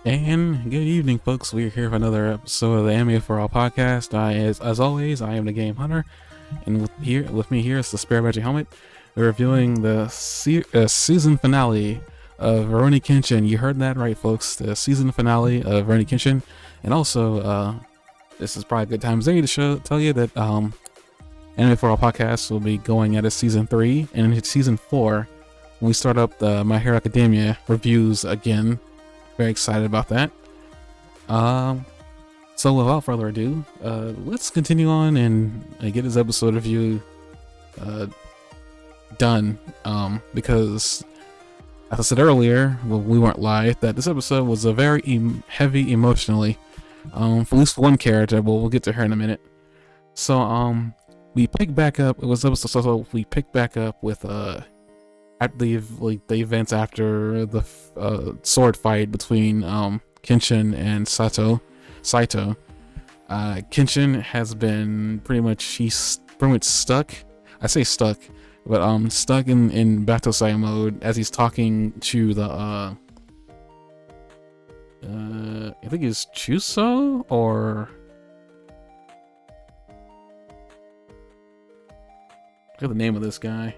And good evening, folks. We're here for another episode of the Anime4ALL podcast. As always, I am the Game Hunter, and with me here is the Spare Magic Helmet. We're reviewing the season finale of Rurouni Kenshin. You heard that right, folks. The season finale of Rurouni Kenshin, and also this is probably a good time to tell you that Anime4ALL podcast will be going at a season 3, and in season 4, when we start up the My Hero Academia reviews again. Very excited about that. So without further ado, let's continue on and get this episode review done. Because as I said earlier, well, we weren't live, that this episode was a very heavy emotionally. For at least one character, but we'll get to her in a minute. So we pick back up. It was episode so we picked back up with at the events after the sword fight between Kenshin and Saito. Kenshin has been he's pretty much stuck. I say stuck, but stuck in Batosai mode as he's talking to the I think it's Chuso or I forget the name of this guy.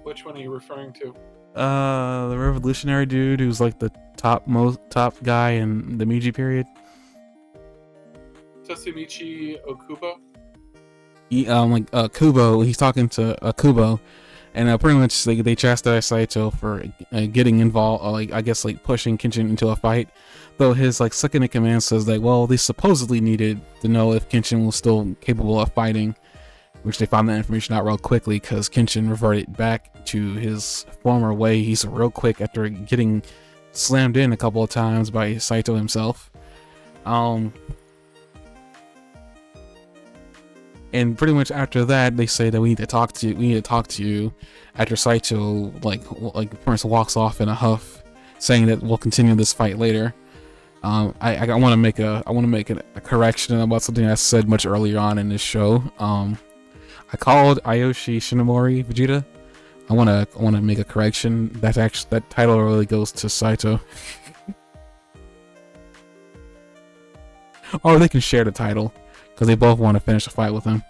Which one are you referring to? The revolutionary dude who's like the top guy in the Meiji period. Toshimichi Okubo? Kubo. He's talking to Kubo, and pretty much they chastise Saito for getting involved, I guess pushing Kenshin into a fight. Though his second in command says that, well, they supposedly needed to know if Kenshin was still capable of fighting, which they found that information out real quickly because Kenshin reverted back to his former way. He's real quick after getting slammed in a couple of times by Saito himself. And pretty much after that, they say that we need to talk to you. After Saito Prince walks off in a huff, saying that we'll continue this fight later. I want to make a correction about something I said much earlier on in this show. I called Ayoshi Shinomori Vegeta. I wanna make a correction. That title really goes to Saito. Or they can share the title because they both want to finish the fight with him.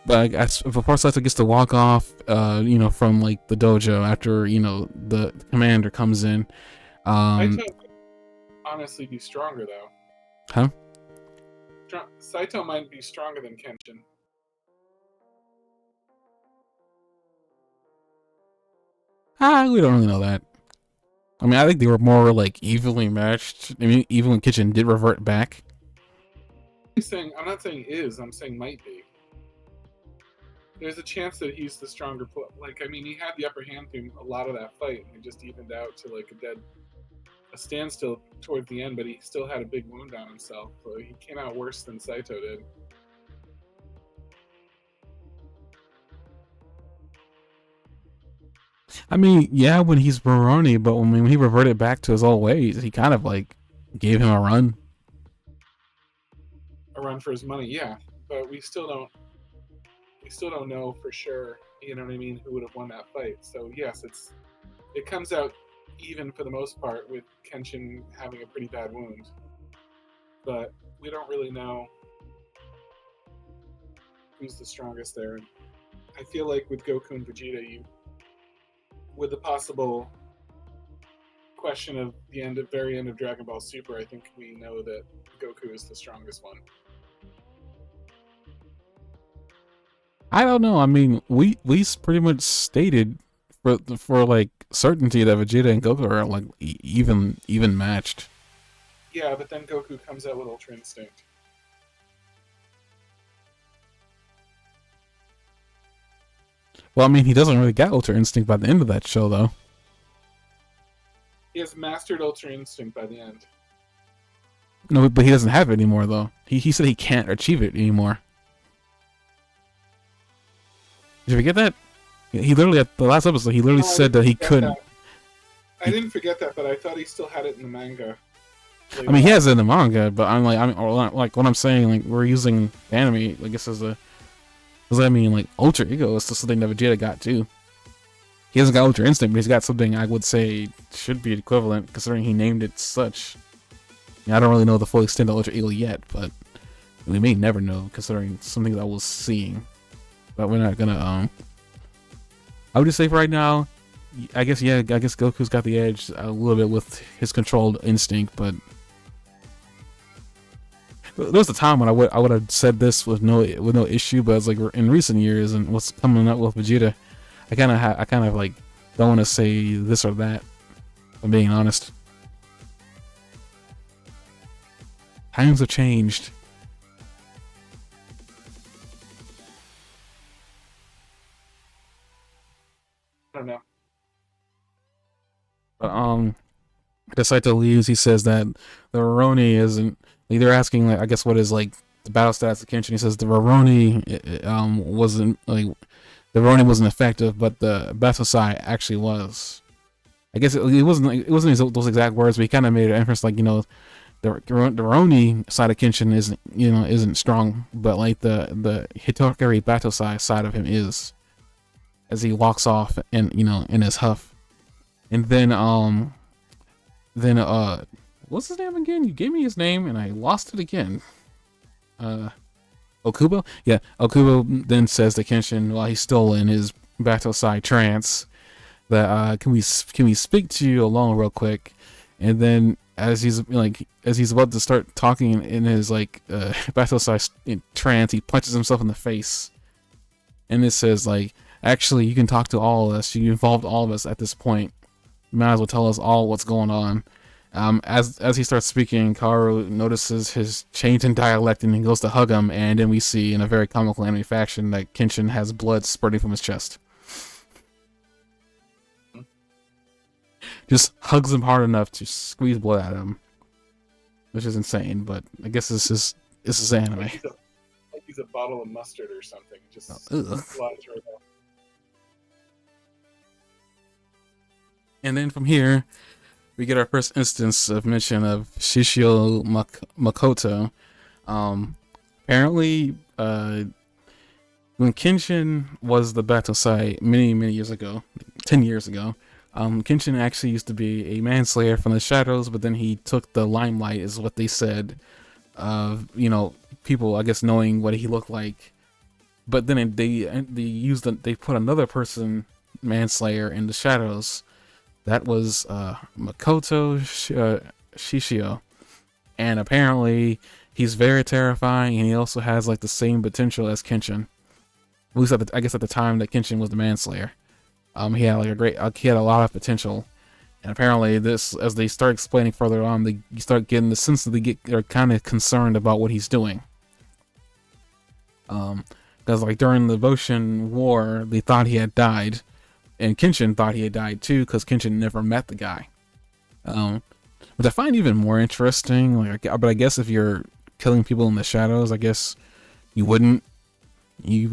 But before Saito gets to walk off, from the dojo after the commander comes in. Saito honestly be stronger though. Huh? Saito might be stronger than Kenshin. We don't really know that. I mean, I think they were more evenly matched. I mean, even when Kenshin did revert back. I'm not saying I'm saying might be. There's a chance that he's the stronger player. He had the upper hand through a lot of that fight, and he just evened out to a standstill toward the end, but he still had a big wound on himself, so he came out worse than Saito did. I mean, yeah, when he's Rurouni, but when he reverted back to his old ways, he kind of gave him a run. A run for his money, yeah, but we still don't know for sure. You know what I mean? Who would have won that fight? So yes, it comes out even for the most part, with Kenshin having a pretty bad wound. But we don't really know who's the strongest there. I feel like with Goku and Vegeta, with the possible question of the very end of Dragon Ball Super, I think we know that Goku is the strongest one. I don't know. I mean, we pretty much stated for certainty that Vegeta and Goku are even matched. Yeah, but then Goku comes out with Ultra Instinct. Well, I mean, he doesn't really get Ultra Instinct by the end of that show, though. He has mastered Ultra Instinct by the end. No, but he doesn't have it anymore, though. He said he can't achieve it anymore. Did you forget that? He literally, at the last episode, said that he couldn't. I didn't forget that, but I thought he still had it in the manga. I mean, he has it in the manga, but what I'm saying, we're using anime, I guess, as a, does that mean, ultra ego is still something that Vegeta got too? He hasn't got Ultra Instinct, but he's got something I would say should be equivalent, considering he named it such. I don't really know the full extent of Ultra Eel yet, but we may never know, considering something that I was seeing. But we're not gonna. I would just say for right now, I guess Goku's got the edge a little bit with his controlled instinct, but there was a time when I would have said this with no issue, but it's like in recent years and what's coming up with Vegeta, I kind of like don't want to say this or that. If I'm being honest. Times have changed. I don't know. But the Saito leaves. He says that the Rurouni isn't. Like, they're asking, like, I guess what is like the battle stats of Kenshin. He says the Rurouni wasn't like the Rurouni wasn't effective, but the battle side actually was. I guess it wasn't those exact words, but he kind of made an inference like, the Rurouni side of Kenshin isn't strong, but like the Hitokari battle side of him is, as he walks off and in his huff. And then what's his name again? You gave me his name and I lost it again. Okubo? Yeah, Okubo then says to Kenshin while he's still in his battle side trance that can we speak to you alone real quick? And then as he's about to start talking in his battle side trance, he punches himself in the face. And it says like, actually, you can talk to all of us. You involved all of us at this point. You might as well tell us all what's going on. As he starts speaking, Kaoru notices his change in dialect and he goes to hug him, and then we see in a very comical anime fashion that Kenshin has blood spurting from his chest. Just hugs him hard enough to squeeze blood out of him, which is insane. But I guess this is anime. Like he's a bottle of mustard or something. Just slides right out. And then from here, we get our first instance of mention of Shishio Makoto. Apparently, when Kenshin was the battle site many years ago, 10 years ago, Kenshin actually used to be a manslayer from the shadows, but then he took the limelight, is what they said, of people, I guess, knowing what he looked like. But then they put another person manslayer in the shadows. That was Makoto Shishio, and apparently he's very terrifying, and he also has like the same potential as Kenshin. At least I guess at the time that Kenshin was the manslayer, he had he had a lot of potential, and apparently this, as they start explaining further on, you start getting the sense that they're kind of concerned about what he's doing. Because like during the Boshin War, they thought he had died. And Kenshin thought he had died too, because Kenshin never met the guy. Which I find even more interesting. But I guess if you're killing people in the shadows, I guess you wouldn't meet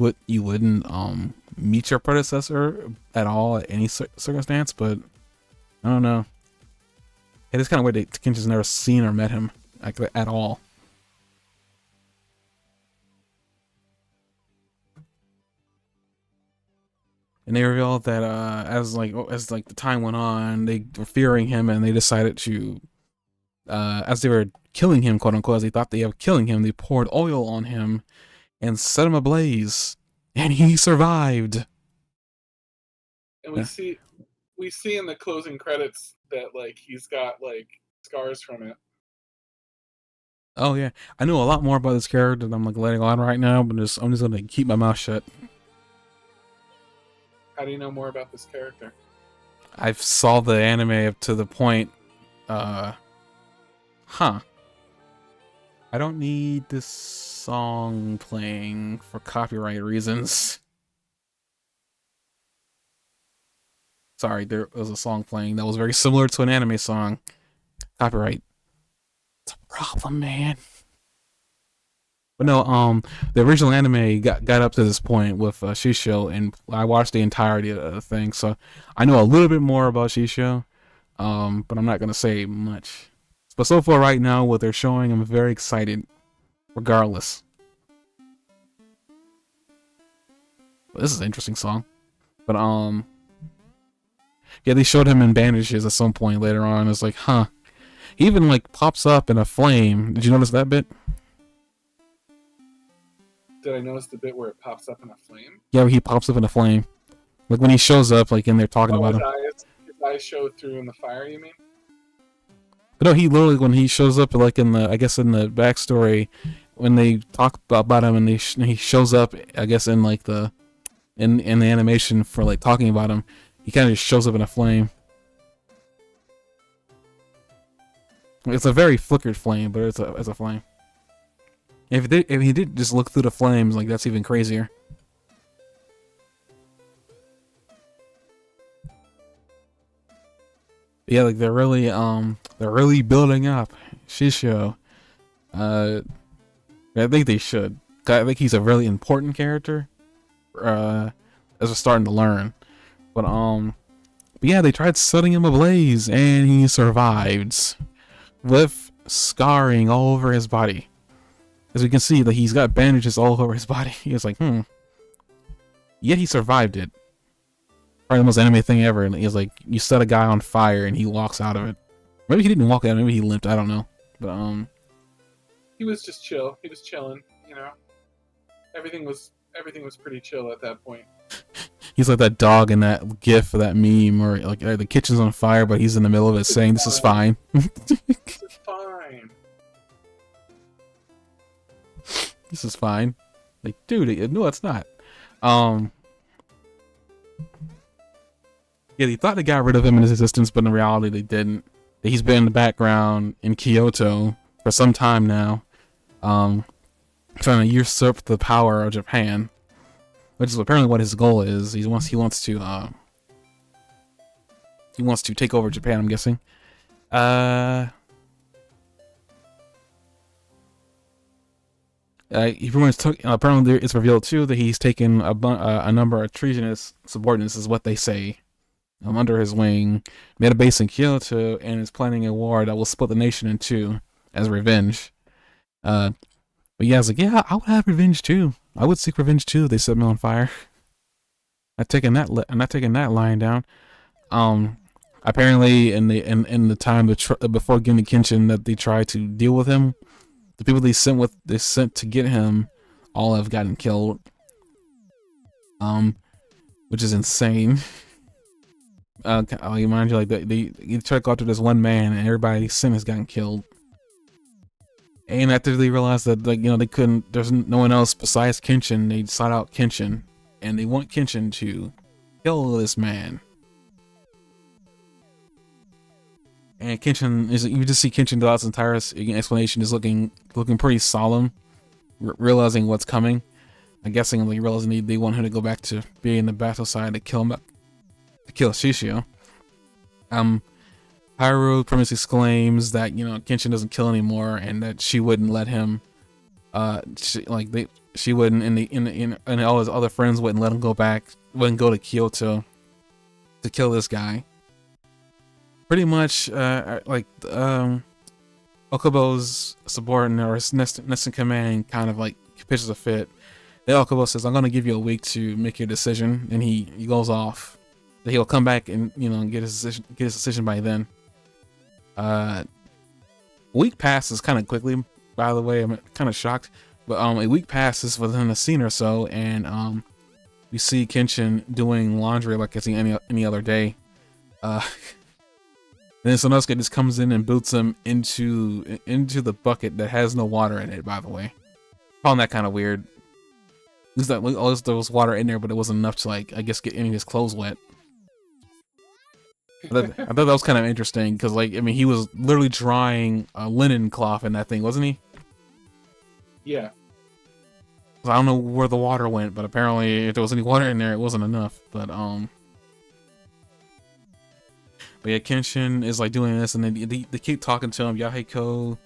your predecessor at all at any circumstance. But I don't know. It is kind of weird that Kenshin's never seen or met him at all. And they revealed that as the time went on, they were fearing him, and they decided to, as they were killing him, quote unquote, as they thought they were killing him, they poured oil on him and set him ablaze, and he survived. And we see in the closing credits that he's got scars from it. Oh yeah, I know a lot more about this character than I'm letting on right now, but I'm just gonna keep my mouth shut. How do you know more about this character? I've saw the anime up to the point, I don't need this song playing for copyright reasons. Sorry, there was a song playing that was very similar to an anime song. Copyright. It's a problem, man. But no, the original anime got up to this point with Shishio, and I watched the entirety of the thing, so I know a little bit more about Shishio, but I'm not gonna say much. But so far, right now, what they're showing, I'm very excited, regardless. But this is an interesting song, but Yeah, they showed him in bandages at some point later on. It's like, huh. He even like pops up in a flame. Did you notice that bit? Did I notice the bit where it pops up in a flame? Yeah, he pops up in a flame. Like when he shows up, like in there talking about him. His eyes show through in the fire, you mean? But no, he literally, when he shows up, like in the, I guess in the backstory, when they talk about him and he shows up, I guess in like the, in the animation for like talking about him, he kind of just shows up in a flame. It's a very flickered flame, but it's a flame. If he did just look through the flames, like that's even crazier. Yeah, like they're really building up Shisho. I think they should. I think he's a really important character. As we're starting to learn, but yeah, they tried setting him ablaze, and he survived with scarring all over his body. As we can see, that he's got bandages all over his body. He was like, Yet he survived it. Probably the most anime thing ever. And he was like, you set a guy on fire and he walks out of it. Maybe he didn't walk out. Maybe he limped. I don't know. But he was just chill. He was chilling. You know, everything was pretty chill at that point. He's like that dog in that GIF or that meme, or like the kitchen's on fire, but he's in the middle of it saying, "This is fine." This is fine. This is fine. Like, dude, no, it's not. Yeah, they thought they got rid of him in his existence, but in reality they didn't. He's been in the background in Kyoto for some time now, trying to usurp the power of Japan, which is apparently what his goal is. He wants to take over Japan, I'm guessing. Apparently it's revealed too that he's taken a number of treasonous subordinates, is what they say, under his wing, made a base in Kyoto, and is planning a war that will split the nation in two as revenge. But yeah, I was like, yeah, I would have revenge too. I would seek revenge too if they set me on fire. I'm not taking that lying down. Apparently in the time before getting to Kenshin that they tried to deal with him, the people they sent to get him all have gotten killed. Which is insane. I'll remind you, like they try to go after this one man, and everybody they sent has gotten killed. And after they realized that, like, you know, they couldn't, there's no one else besides Kenshin, they sought out Kenshin, and they want Kenshin to kill this man. And Kenshin is, you just see Kenshin throughout his entire explanation is looking pretty solemn, realizing what's coming. I'm guessing like realizing they want him to go back to being in the battle side to kill Shishio. Haru pretty much exclaims that, you know, Kenshin doesn't kill anymore, and that she wouldn't let him. She wouldn't, and all his other friends wouldn't let him go back. Wouldn't go to Kyoto to kill this guy. Pretty much, Okubo's subordinate or his next in command kind of like pitches a fit. Then Okubo says, "I'm gonna give you a week to make your decision," and he goes off. That he'll come back and, you know, get his decision by then. A week passes kind of quickly, by the way. I'm kind of shocked, but a week passes within a scene or so, and we see Kenshin doing laundry like it's any other day. Then Sanosuke just comes in and boots him into the bucket that has no water in it, by the way. I found that kind of weird. At least there was water in there, but it wasn't enough to, like, I guess, get any of his clothes wet. I thought that was kind of interesting, because, like, I mean, he was literally drying a linen cloth in that thing, wasn't he? Yeah. So I don't know where the water went, but apparently if there was any water in there, it wasn't enough. But yeah, Kenshin is like doing this, and then they keep talking to him, Yahiko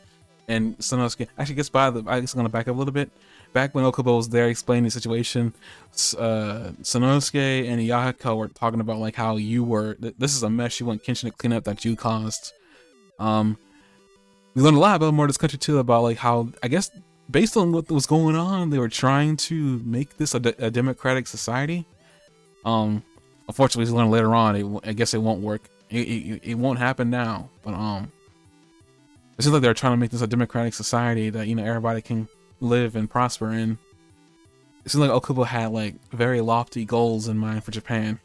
and Sanosuke. Actually, I guess I'm gonna back up a little bit. Back when Okubo was there explaining the situation, Sanosuke and Yahiko were talking about like how this is a mess you want Kenshin to clean up that you caused. We learned a lot about more of this country too, about like how, I guess, based on what was going on, they were trying to make this a democratic society. Unfortunately, he's learn later on. I guess it won't work. It won't happen now. But it seems like they're trying to make this a democratic society that everybody can live and prosper in. It seems like Okubo had like very lofty goals in mind for Japan.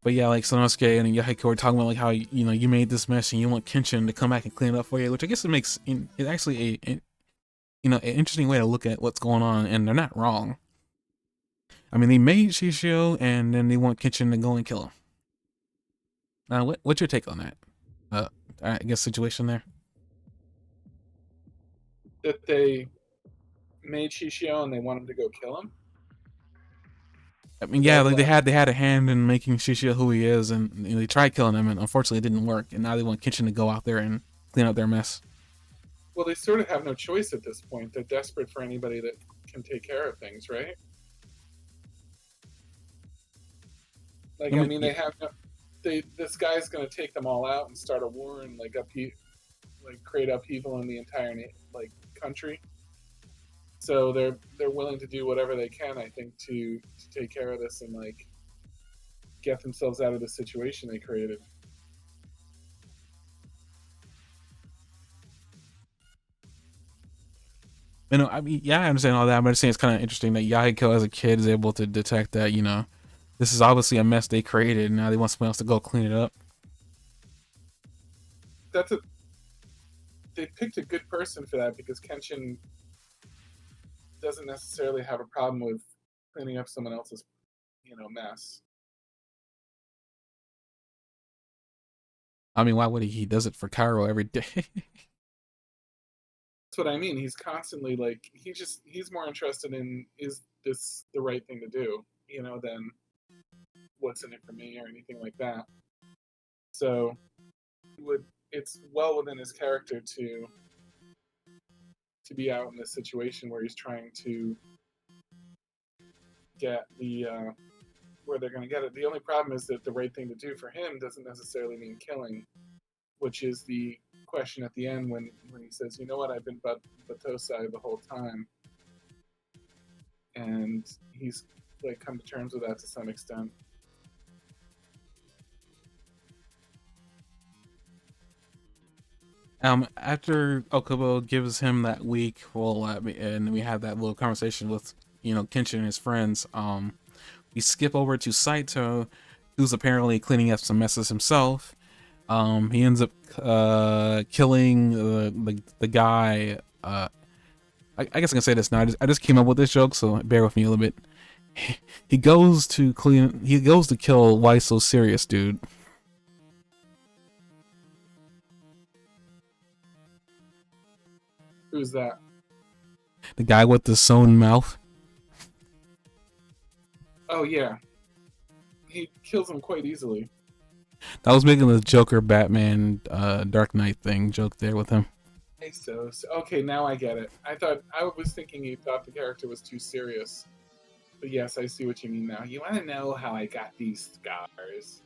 But yeah, like Sanosuke and Yahiko were talking about like how you made this mess and you want Kenshin to come back and clean it up for you, which I guess it makes it actually an interesting way to look at what's going on, and they're not wrong. I mean, they made Shishio and then they want Kenshin to go and kill him. Now, what's your take on that? I guess situation there. That they made Shishio and they want him to go kill him. I mean, yeah, like they had a hand in making Shishio who he is, and they tried killing him, and unfortunately it didn't work. And now they want Kenshin to go out there and clean up their mess. Well, they sort of have no choice at this point. They're desperate for anybody that can take care of things, right? Like, I mean, they have no. This guy's going to take them all out and start a war and like create upheaval in the entire country. So they're willing to do whatever they can, I think, to take care of this and like get themselves out of the situation they created. I mean, yeah, I understand all that, but I'm just saying it's kind of interesting that Yahiko as a kid is able to detect that, this is obviously a mess they created, and now they want someone else to go clean it up. They picked a good person for that because Kenshin doesn't necessarily have a problem with cleaning up someone else's, mess. I mean, why would he? He does it for Cairo every day. That's what I mean. He's constantly like he's more interested in is this the right thing to do, than what's in it for me or anything like that. So it's well within his character to be out in this situation where he's trying to get the where they're going to get it. The only problem is that the right thing to do for him doesn't necessarily mean killing, which is the question at the end when he says, "You know what? I've been Batosai the whole time," and he's like come to terms with that to some extent. After Okubo gives him that week, and we have that little conversation with Kenshin and his friends. We skip over to Saito, who's apparently cleaning up some messes himself. He ends up killing the guy. I guess I can say this now. I just came up with this joke, so bear with me a little bit. He goes to kill Why So Serious, dude. Who's that? The guy with the sewn mouth. Oh yeah, he kills him quite easily. I was making the Joker Batman Dark Knight thing joke there with him. So okay, now I get it. I was thinking you thought the character was too serious. But yes, I see what you mean now. You want to know how I got these scars?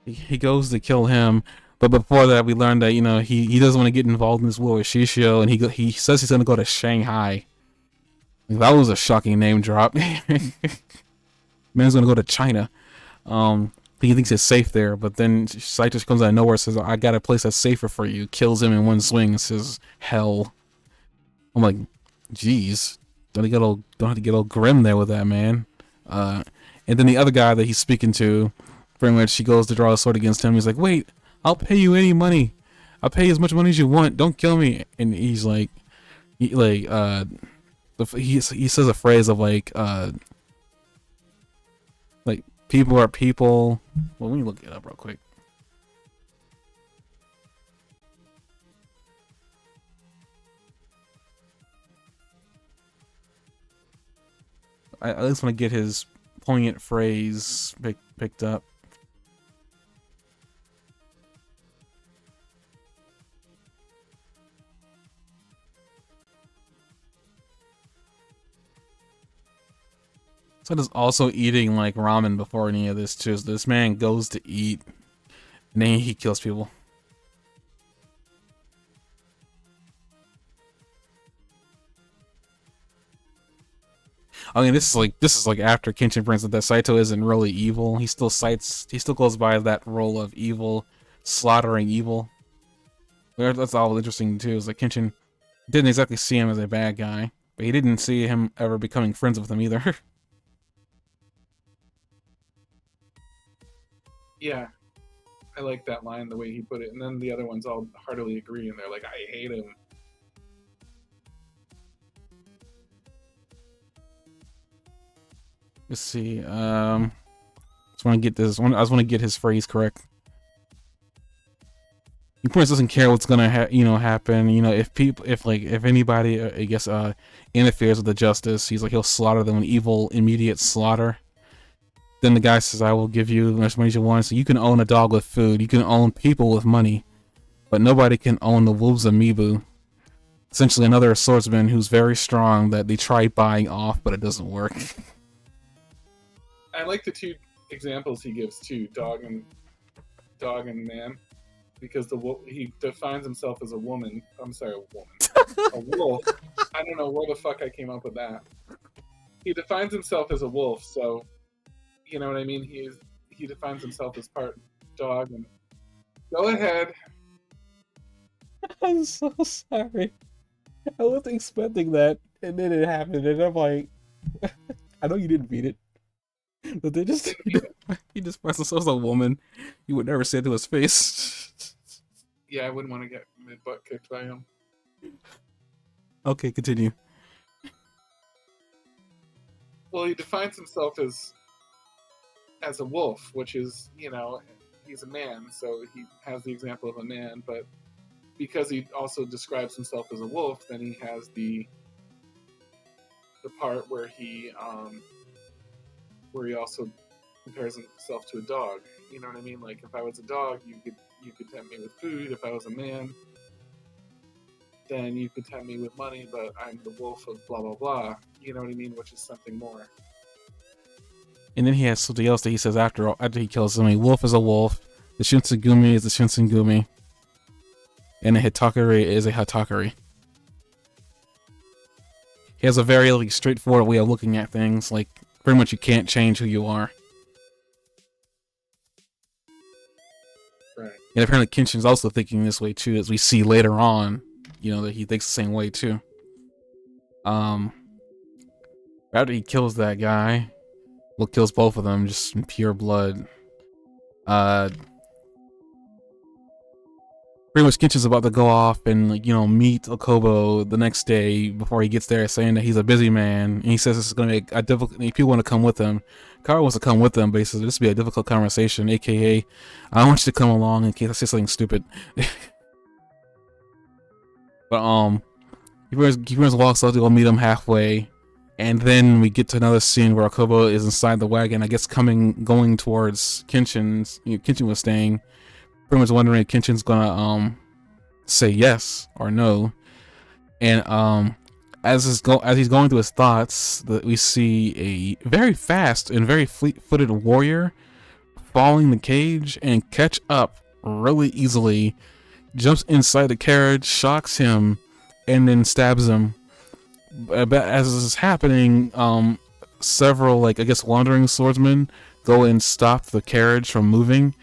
He goes to kill him, but before that, we learned that he doesn't want to get involved in this war with Shishio, and he says he's gonna go to Shanghai. That was a shocking name drop. Man's gonna go to China. He thinks it's safe there, but then Saito comes out of nowhere and says, "I got a place that's safer for you." Kills him in one swing and says, "Hell." I'm like, "Geez, don't have to get all grim there with that, man." And then the other guy that he's speaking to, pretty much, he goes to draw a sword against him. He's like, "Wait, I'll pay you any money. I'll pay you as much money as you want. Don't kill me." And he's like, he says a phrase of like people are people. Well, let me look it up real quick. I at least want to get his poignant phrase picked up. So there's also eating like ramen before any of this too. So this man goes to eat, and then he kills people. I mean, this is like after Kenshin brings up that Saito isn't really evil. He still goes by that role of evil, slaughtering evil. That's all interesting too. Is like Kenshin didn't exactly see him as a bad guy, but he didn't see him ever becoming friends with him either. Yeah, I like that line, the way he put it. And then the other ones all heartily agree, and they're like, I hate him. Let's see. Just want to get this. I just want to get his phrase correct. He pretty much doesn't care what's gonna happen. If anybody, I guess, interferes with the justice, he's like he'll slaughter them, an evil, immediate slaughter. Then the guy says, "I will give you as much money as you want. So you can own a dog with food. You can own people with money, but nobody can own the wolves of Mibu." Essentially, another swordsman who's very strong that they try buying off, but it doesn't work. I like the two examples he gives too, dog and man, because he defines himself as a woman. I'm sorry, a woman, a wolf. I don't know where the fuck I came up with that. He defines himself as a wolf, so you know what I mean. He defines himself as part dog. And go ahead. I'm so sorry. I wasn't expecting that, and then it happened, and I'm like, I know you didn't beat it. But they just he just expressed himself as a woman. You would never say it to his face. Yeah, I wouldn't want to get mid butt kicked by him. Okay, continue. Well, he defines himself as a wolf, which is, he's a man, so he has the example of a man, but because he also describes himself as a wolf, then he has the part where he also compares himself to a dog. You know what I mean? Like, if I was a dog, you could tempt me with food. If I was a man, then you could tempt me with money, but I'm the wolf of blah, blah, blah. You know what I mean? Which is something more. And then he has something else that he says after he kills him. A wolf is a wolf. The Shinsengumi is the Shinsengumi. And a Hitakari is a Hitakari. He has a very straightforward way of looking at things. Like, pretty much you can't change who you are. Right. And apparently Kenshin's also thinking this way too, as we see later on, that he thinks the same way too. After he kills that guy, kills both of them just in pure blood. Pretty much Kenshin's about to go off and meet Okobo the next day before he gets there, saying that he's a busy man, and he says this is going to be a difficult. People want to come with him. Kara wants to come with him, but he says this will be a difficult conversation. AKA, I want you to come along in case I say something stupid. But he pretty much walks out to go meet him halfway, and then we get to another scene where Okobo is inside the wagon. I guess going towards Kenshin's. Kenshin was staying. Pretty much wondering if Kenshin's gonna say yes or no, and as he's going through his thoughts, we see a very fast and very fleet-footed warrior following the cage and catch up really easily, jumps inside the carriage, shocks him, and then stabs him. But as this is happening, several wandering swordsmen go and stop the carriage from moving.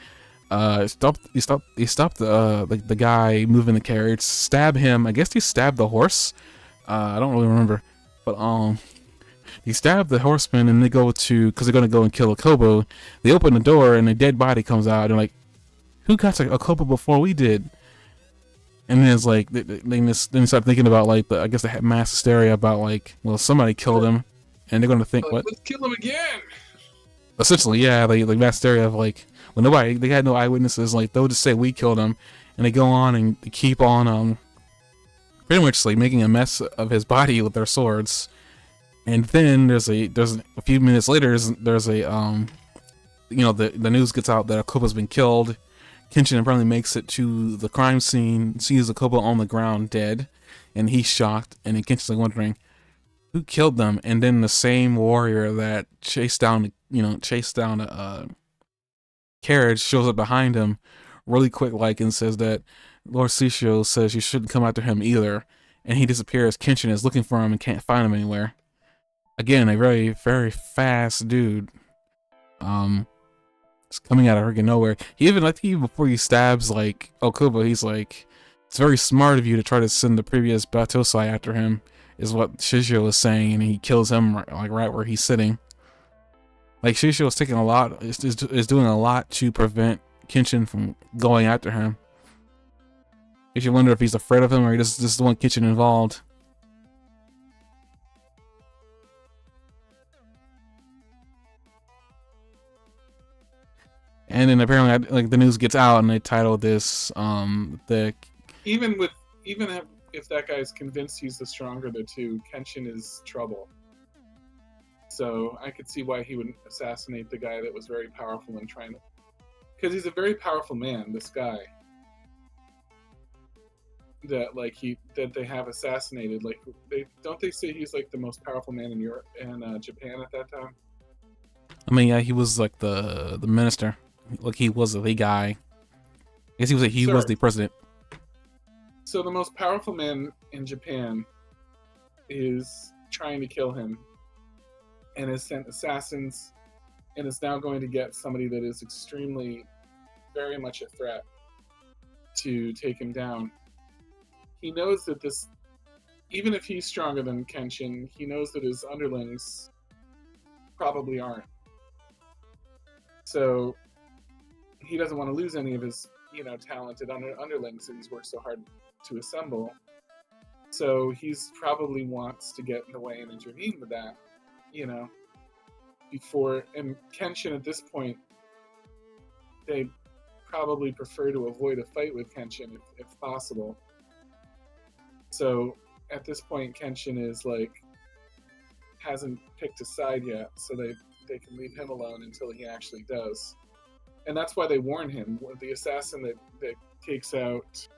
He stopped the guy moving the carriage, stab him. I guess he stabbed the horse. I don't really remember, but he stabbed the horseman, and they go because they're gonna go and kill Okobo. They open the door, and a dead body comes out. And like, who got to Okobo before we did? And then it's like then start thinking about the mass hysteria about somebody killed him, and they're gonna think what? Let's kill him again. Essentially, yeah, mass hysteria of well, they had no eyewitnesses. They'll just say we killed him, and they go on and they keep on pretty much making a mess of his body with their swords. And then there's a few minutes later there's a the news gets out that Okobo's been killed. Kenshin apparently makes it to the crime scene, sees Okobo on the ground dead, and he's shocked. And then Kenshin's wondering who killed them. And then the same warrior that chased down a carriage shows up behind him really quick and says that Lord Sishio says you shouldn't come after him either, and he disappears. Kenshin is looking for him and can't find him anywhere. again, a very, very fast dude. It's coming out of freaking nowhere. He even, like, even before he stabs, like, Okubo, he's like, it's very smart of you to try to send the previous Batosai after him, is what Shishio was saying, and he kills him right where he's sitting. Like, Shishio is taking a lot, is doing a lot to prevent Kenshin from going after him. You should wonder if he's afraid of him or he just doesn't want Kenshin involved. And then apparently, like, the news gets out and they titled this, even if that guy's convinced he's the stronger of the two, Kenshin is trouble. So I could see why he would assassinate the guy that was very powerful and trying to, because he's a very powerful man. This guy that they have assassinated. Like, they say he's like the most powerful man in Europe and Japan at that time. I mean, yeah, he was like the minister. Like, he was the guy. I guess he was the president. So the most powerful man in Japan is trying to kill him, and has sent assassins, and is now going to get somebody that is extremely, very much a threat to take him down. He knows that this, even if he's stronger than Kenshin, he knows that his underlings probably aren't. So he doesn't want to lose any of his, talented underlings that he's worked so hard to assemble. So he's probably wants to get in the way and intervene with that, before. And Kenshin at this point, they probably prefer to avoid a fight with Kenshin if possible. So at this point, Kenshin is hasn't picked a side yet, so they can leave him alone until he actually does. And that's why they warn him. The assassin that takes out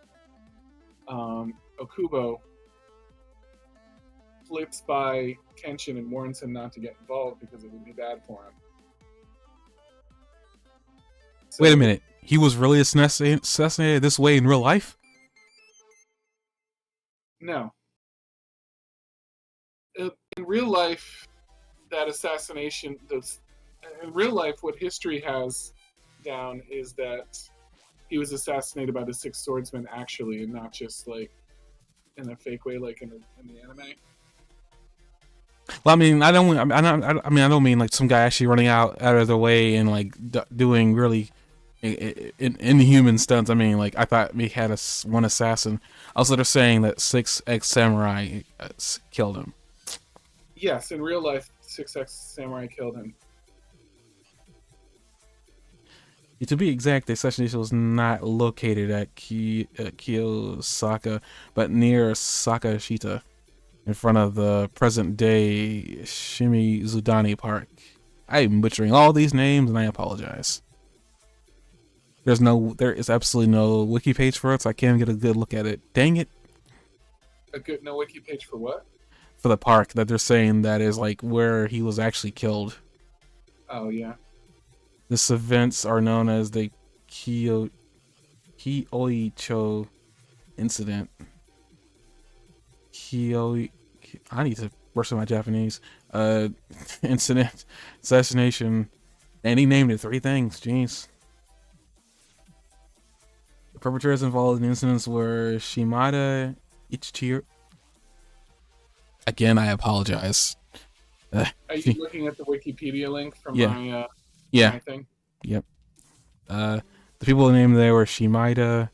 Okubo flips by Kenshin and warns him not to get involved because it would be bad for him. So, wait a minute. He was really assassinated this way in real life? No. In real life, that assassination, in real life, what history has down is that he was assassinated by the Six Swordsmen actually, and not just in a fake way like in the anime. Well, I mean, I don't mean like some guy actually running out of the way and doing really inhuman stunts. I mean, I thought we had one assassin. Also, they're saying that 6 ex-samurai killed him. Yes, in real life, 6 ex-samurai killed him. To be exact, the assassination was not located at Kiyosaka, but near Sakashita, in front of the present-day Shimizudani Park. I'm butchering all these names, and I apologize. There is absolutely no wiki page for it, so I can't get a good look at it. Dang it! No wiki page for what? For the park that they're saying that is where he was actually killed. Oh yeah. This events are known as the Kyoicho incident. I need to work on my Japanese. Incident, assassination, and he named it 3 things. Jeez. The perpetrators involved in the incidents were Shimada Ichiro. Again, I apologize. Are you looking at the Wikipedia link from my thing? Yep. The people named there were Shimada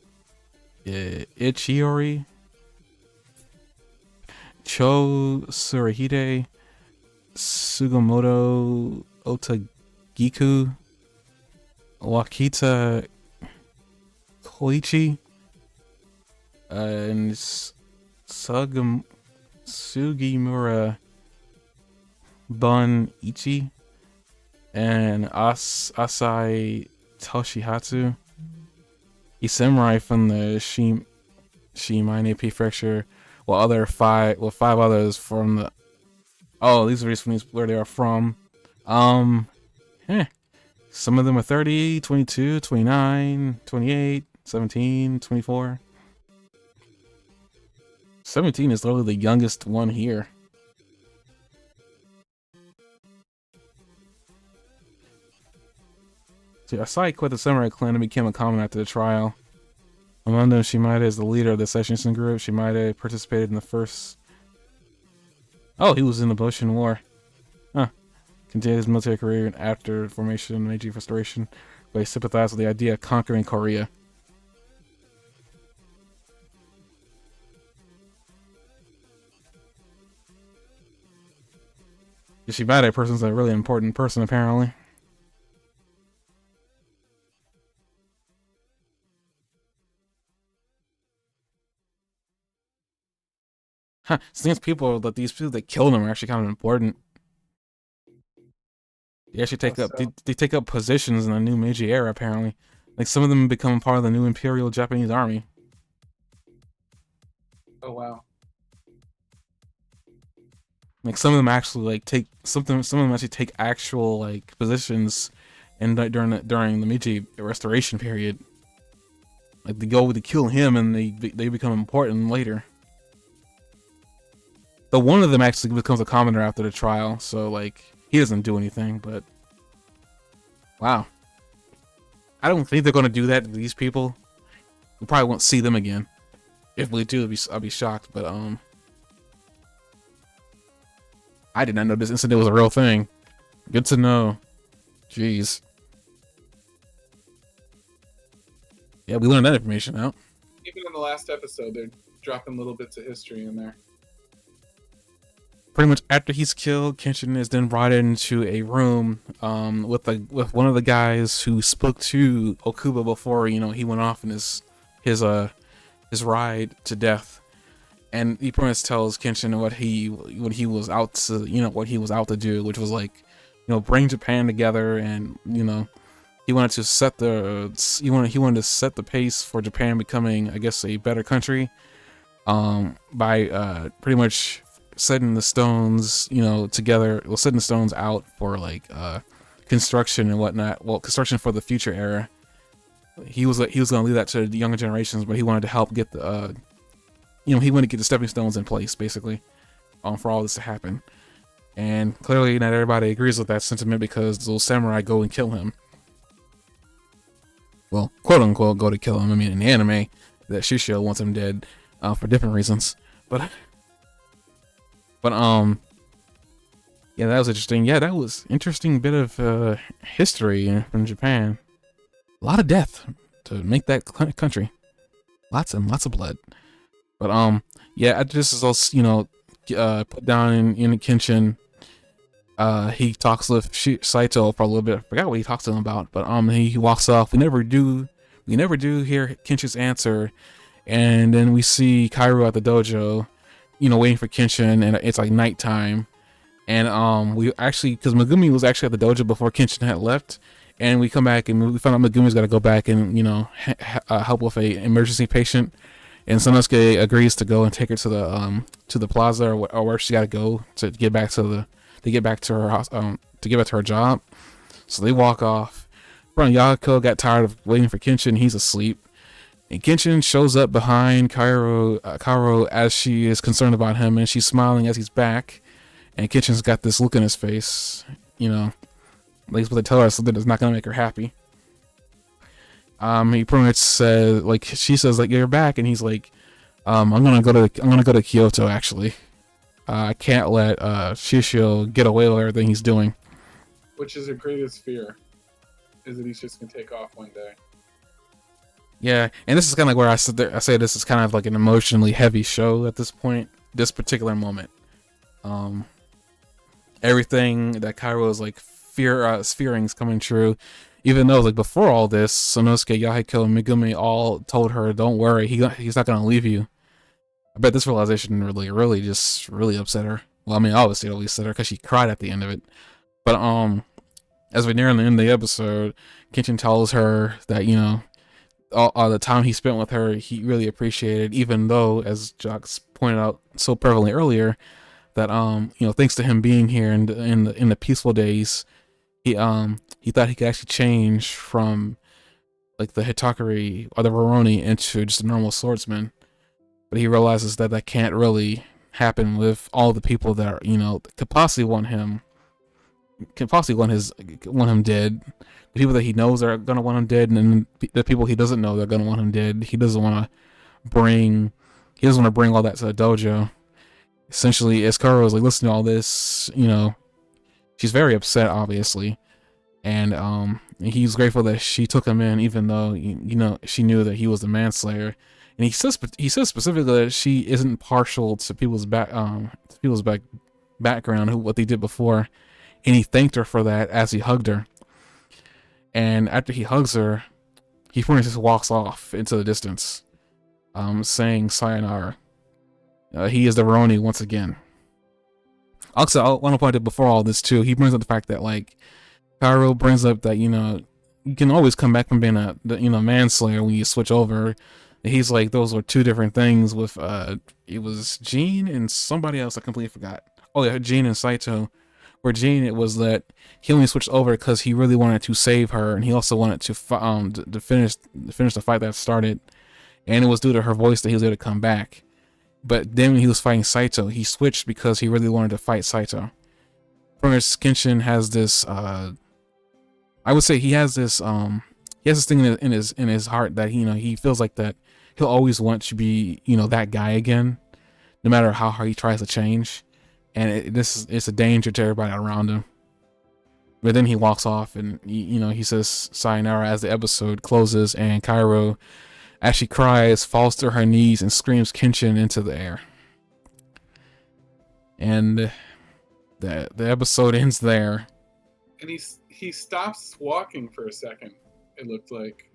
Ichiori, Cho Surahide, Sugimoto Otagiku, Wakita Koichi, and Sugimura Bunichi, and Asai Toshihatsu. A samurai from the Shimane prefecture, while 5 others from the. Oh, these are just where they are from. Some of them are 30, 22, 29, 28, 17, 24. 17 is literally the youngest one here. So Asai quit the samurai clan and became a common after the trial. Among them, Shimada is the leader of the Session group. Shimada participated in the first... Oh, he was in the Boshin War. Huh. Continued his military career after formation of Meiji Restoration, but he sympathized with the idea of conquering Korea. Shimada person's a really important person, apparently. Huh. Seems people that these people that killed him are actually kind of important. They actually take up they take up positions in the new Meiji era, apparently. Like some of them become part of the new Imperial Japanese Army. Oh wow. Like some of them actually like take something. Some of them actually take actual like positions, and during the Meiji Restoration period. Like they go to kill him, and they become important later. But one of them actually becomes a commoner after the trial, so like he doesn't do anything. But wow, I don't think they're gonna do that to these people. We probably won't see them again. If we do, I'll be shocked. But I did not know this incident was a real thing. Good to know. Jeez. Yeah, we learned that information out. Even in the last episode, they're dropping little bits of history in there. Pretty much after he's killed, Kenshin is then brought into a room with one of the guys who spoke to Okuba before he went off in his ride to death, and he pretty much tells Kenshin what he was out to what he was out to do, which was like bring Japan together, and he wanted to set the pace for Japan becoming, I guess, a better country by pretty much setting the stones together, setting the stones out for like construction and whatnot. Well, construction for the future era. He was going to leave that to the younger generations, but he wanted to help get the he wanted to get the stepping stones in place, basically, for all this to happen. And clearly not everybody agrees with that sentiment, because those samurai go and kill him. Well, quote unquote go to kill him. I mean, in the anime, that Shishio wants him dead for different reasons. But yeah, that was interesting. Yeah, that was interesting bit of history from Japan. A lot of death to make that country. Lots and lots of blood. But yeah, this is also put down in Kenshin. He talks with Saito for a little bit. I forgot what he talks to him about, but he walks off. We never do hear Kenshin's answer, and then we see Kairo at the dojo, waiting for Kenshin, and it's like nighttime. And we actually, because Megumi was actually at the dojo before Kenshin had left, and we come back and we found out Megumi's got to go back and help with a emergency patient, and Sanosuke agrees to go and take her to the plaza or where she got to go to get back to her job. So they walk off. Yahiko got tired of waiting for Kenshin. He's asleep. And Kenshin shows up behind Kairo as she is concerned about him, and she's smiling as he's back. And Kenshin's got this look in his face, like what they tell her, something that's not gonna make her happy. He pretty much says, like, she says, like, you're back, and he's like, I'm gonna go to Kyoto, actually. I can't let Shishio get away with everything he's doing. Which is her greatest fear, is that he's just gonna take off one day. Yeah, and this is kind of like where I say this is kind of like an emotionally heavy show at this point, this particular moment. Everything that Kairo is like fearing is coming true, even though like before all this, Sanosuke, Yahiko, and Megumi all told her, "Don't worry, he's not gonna leave you." I bet this realization really upset her. Well, I mean, obviously it upset her because she cried at the end of it. But as we near the end of the episode, Kenshin tells her that all the time he spent with her, he really appreciated, even though, as Jocks pointed out so prevalently earlier, that thanks to him being here in the peaceful days, he thought he could actually change from like the Hitakari or the Rurouni into just a normal swordsman. But he realizes that can't really happen with all the people that could possibly want him can possibly want him dead. The people that he knows are gonna want him dead, and then the people he doesn't know they're gonna want him dead. He doesn't want to bring all that to the dojo. Essentially, Escaro is like, listen to all this, she's very upset, obviously, and he's grateful that she took him in, even though she knew that he was the manslayer. And he says specifically that she isn't partial to people's background, what they did before, and he thanked her for that as he hugged her. And after he hugs her, he pretty much just walks off into the distance, saying sayonara. He is the Rurouni once again. Also, I want to point out before all this too, he brings up the fact that like Kairo brings up that you can always come back from being a manslayer when you switch over. He's like, those were two different things with it was Jean and somebody else I completely forgot. Oh yeah, Jean and Saito. Where Jean, it was that he only switched over because he really wanted to save her, and he also wanted to finish the fight that started, and it was due to her voice that he was able to come back. But then when he was fighting Saito, he switched because he really wanted to fight Saito. First, Kenshin has this I would say he has this thing in his heart that he feels like that he'll always want to be that guy again, no matter how hard he tries to change. And it's a danger to everybody around him. But then he walks off, and he says sayonara as the episode closes, and Kairo, as she cries, falls to her knees and screams Kenshin into the air. And the episode ends there. And he stops walking for a second. It looked like.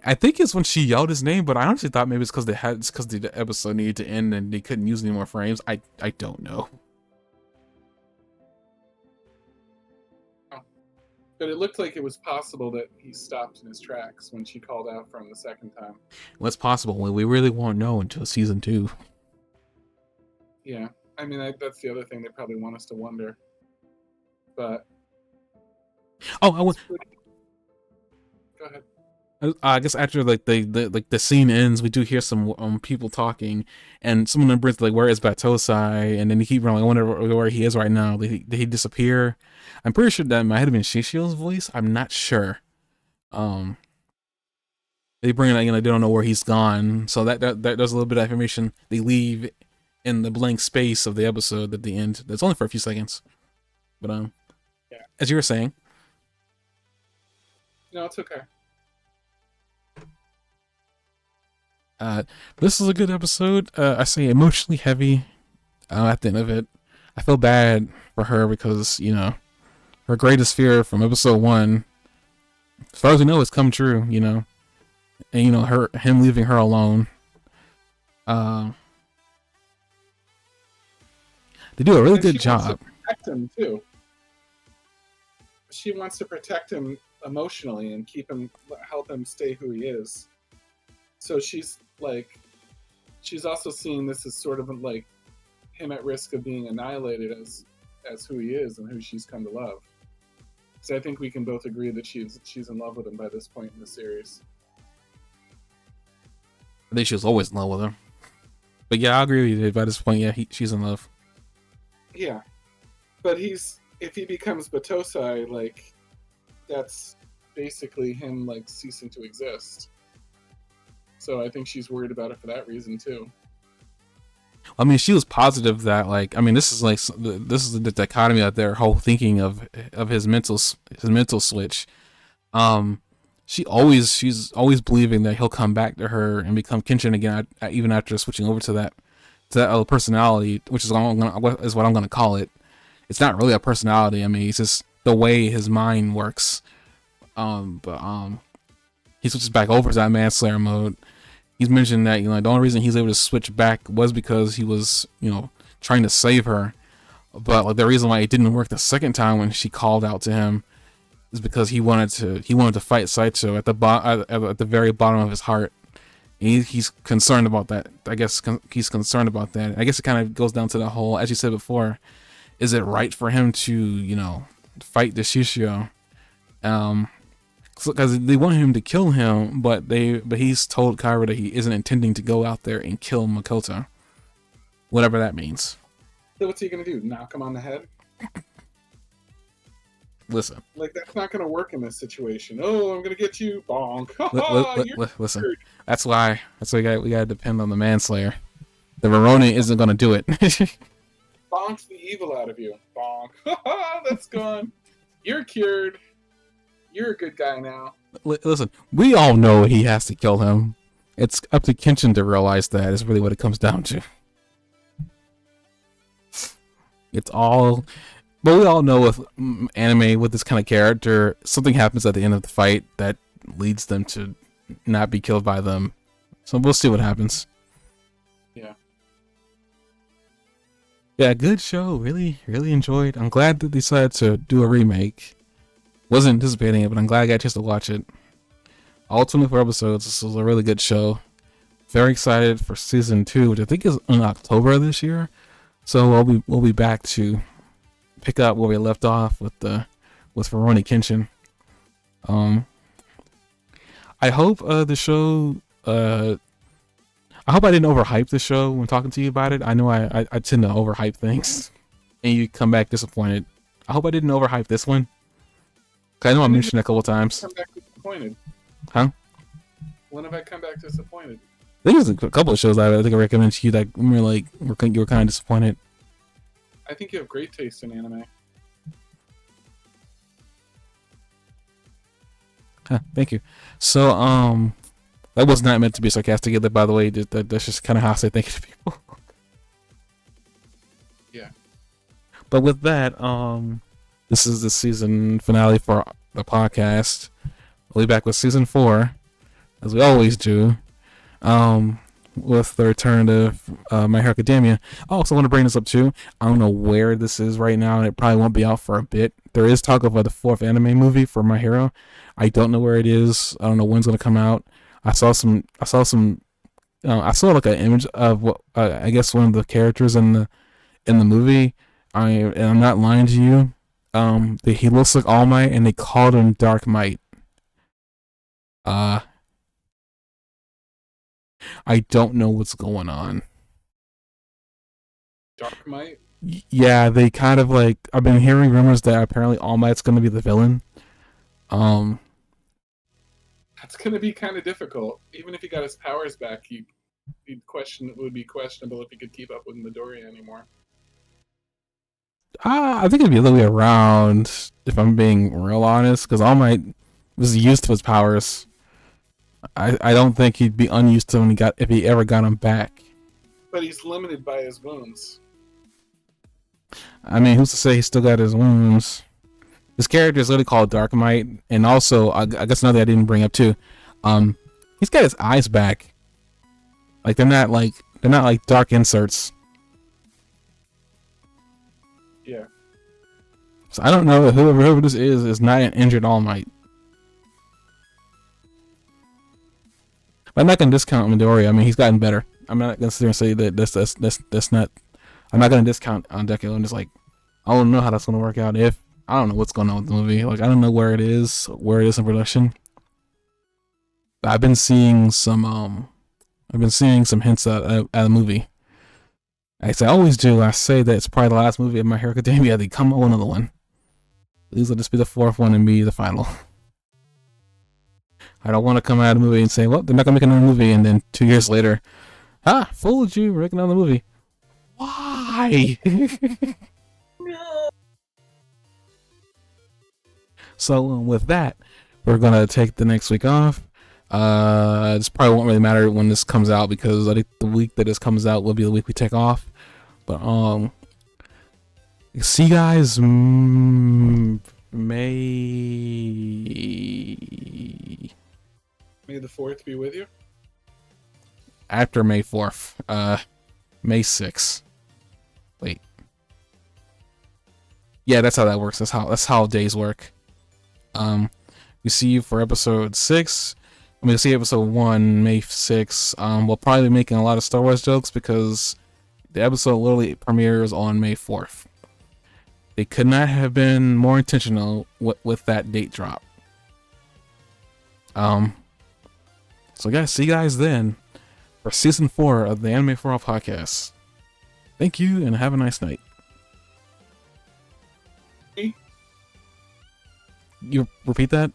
I think it's when she yelled his name, but I honestly thought maybe it's because the episode needed to end and they couldn't use any more frames. I don't know. But it looked like it was possible that he stopped in his tracks when she called out for him the second time. What's possible? We really won't know until season 2. Yeah, I mean that's the other thing they probably want us to wonder. But go ahead. I guess after the scene ends, we do hear some people talking, and someone in brings like, "Where is Batosai?" And then he keep running. I wonder where he is right now. Did he disappear? I'm pretty sure that might have been Shishio's voice. I'm not sure. They bring it, they don't know where he's gone. So that does a little bit of information they leave in the blank space of the episode at the end. That's only for a few seconds. But yeah. As you were saying. No, it's okay. This is a good episode. I say emotionally heavy at the end of it. I feel bad for her because, her greatest fear from episode 1, as far as we know, has come true, and, him leaving her alone. They do a really good job. Protect him too. She wants to protect him emotionally and help him stay who he is. So she's also seeing this as sort of like him at risk of being annihilated as who he is and who she's come to love. So I think we can both agree that she's in love with him by this point in the series. I think she was always in love with him. But yeah, I agree with you. By this point, yeah, she's in love. Yeah, but if he becomes Batosai, that's basically him ceasing to exist. So I think she's worried about it for that reason too. I mean, she was positive that this is the dichotomy of their whole thinking of his mental switch. She's always believing that he'll come back to her and become Kenshin again, even after switching over to that other personality, which is what I'm gonna call it. It's not really a personality. I mean, it's just the way his mind works. He switches back over to that manslayer mode. He's mentioned that the only reason he's able to switch back was because he was trying to save her, but the reason why it didn't work the second time when she called out to him is because he wanted to fight Saito at the very bottom of his heart. He's concerned about that. I guess he's concerned about that. I guess it kind of goes down to the whole, as you said before, is it right for him to fight the Shishio? Because they want him to kill him, but he's told Kairo that he isn't intending to go out there and kill Makoto, whatever that means. So what's he gonna do? Knock him on the head? Listen. Like, that's not gonna work in this situation. Oh, I'm gonna get you, bonk. Listen. That's why we gotta depend on the manslayer. The Rurouni isn't gonna do it. Bonks the evil out of you. Bonk. That's gone. You're cured. You're a good guy now. Listen, we all know he has to kill him. It's up to Kenshin to realize that is really what it comes down to. It's all... But we all know with anime, with this kind of character, something happens at the end of the fight that leads them to not be killed by them. So we'll see what happens. Yeah. Yeah, good show. Really, really enjoyed. I'm glad that they decided to do a remake. Wasn't anticipating it, but I'm glad I got a chance to watch it. All 24 episodes. This was a really good show. Very excited for season 2, which I think is in October of this year. So we'll be back to pick up where we left off with Rurouni Kenshin. I hope the show. I hope I didn't overhype the show when talking to you about it. I know I tend to overhype things, and you come back disappointed. I hope I didn't overhype this one. I know I mentioned it a couple times. Come back disappointed. Huh? When have I come back disappointed? I think there's a couple of shows I think I recommended to you that you were kind of disappointed. I think you have great taste in anime. Huh, thank you. So, that was not meant to be sarcastic either, by the way. That's just kind of how I say thank you to people. Yeah. But with that, this is the season finale for the podcast. We'll be back with season 4, as we always do, with the return of My Hero Academia. I also want to bring this up too. I don't know where this is right now, and it probably won't be out for a bit. There is talk of the 4th anime movie for My Hero. I don't know where it is. I don't know when it's going to come out. I saw like an image of what I guess one of the characters in the movie. I'm not lying to you. He looks like All Might, and they called him Dark Might. I don't know what's going on. Dark Might? Yeah, they kind of like... I've been hearing rumors that apparently All Might's going to be the villain. That's going to be kind of difficult. Even if he got his powers back, it would be questionable if he could keep up with Midoriya anymore. I think it'd be a little way around, if I'm being real honest, because All Might was used to his powers. I don't think he'd be unused to them if he ever got them back. But he's limited by his wounds. I mean, who's to say he still got his wounds? This character is literally called Dark Might, and also I guess another thing I didn't bring up too. He's got his eyes back. Like they're not like dark inserts. Yeah. So I don't know if whoever this is not an injured All Might. But I'm not gonna discount Midoriya. I mean, he's gotten better. I'm not gonna sit there and say that that's not. I'm not gonna discount on Deku. I'm just like, I don't know how that's gonna work out. If I don't know what's going on with the movie. Like I don't know where it is in production. But I've been seeing some hints at the movie. As I always do, I say that it's probably the last movie of My Hero Academia. They come up with another one. These will just be the 4th one and be the final. I don't want to come out of the movie and say, well, they're not going to make another movie, and then 2 years later, fooled you, we're making another movie. Why? No. So with that, we're going to take the next week off. This probably won't really matter when this comes out, because I think the week that this comes out will be the week we take off. But see you guys May the 4th be with you. After May 4th, May 6th. Wait. Yeah, that's how that works. That's how days work. We see you for episode 6. We'll see episode 1, May 6th. We'll probably be making a lot of Star Wars jokes because the episode literally premieres on May 4th. They could not have been more intentional with that date drop. So guys, see you guys then for season 4 of the Anime4ALL podcast. Thank you and have a nice night. You repeat that?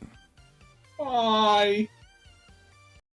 Bye.